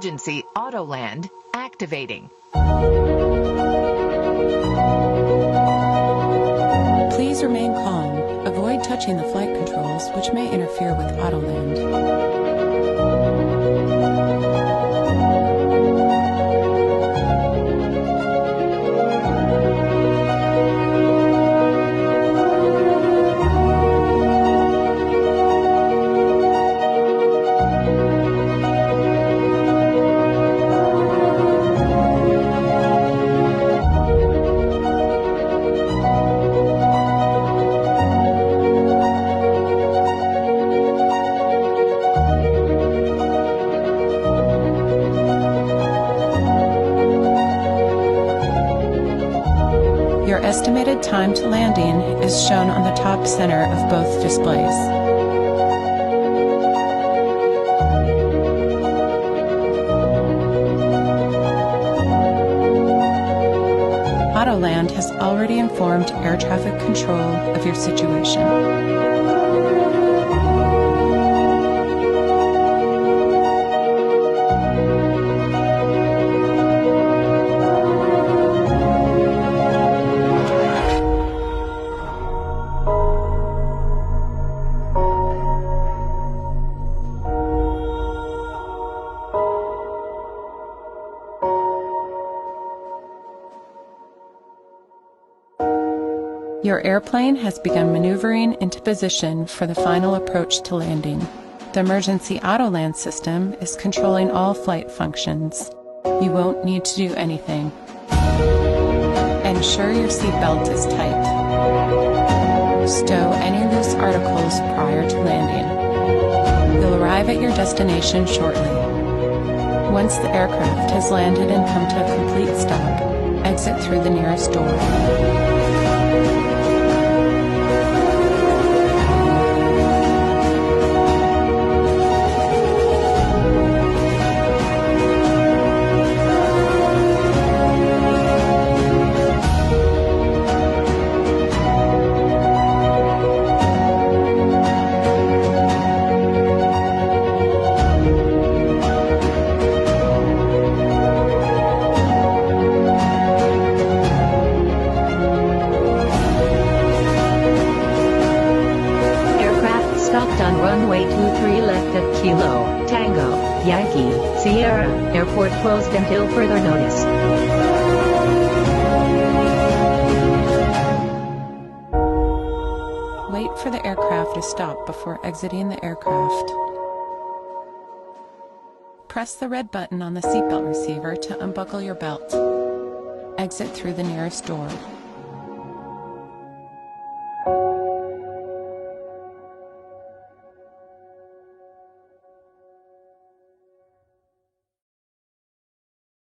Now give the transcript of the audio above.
Emergency auto land activating. Please remain calm. Avoid touching the flight controls, which may interfere with auto land. Your estimated time to landing is shown on the top center of both displays. AutoLand has already informed air traffic control of your situation. Your airplane has begun maneuvering into position for the final approach to landing. The emergency auto land system is controlling all flight functions. You won't need to do anything. Ensure your seatbelt is tight. Stow any loose articles prior to landing. You'll arrive at your destination shortly. Once the aircraft has landed and come to a complete stop, exit through the nearest door. Runway 23 left at Kilo, Tango, Yankee, Sierra, airport closed until further notice. Wait for the aircraft to stop before exiting the aircraft. Press the red button on the seatbelt receiver to unbuckle your belt. Exit through the nearest door.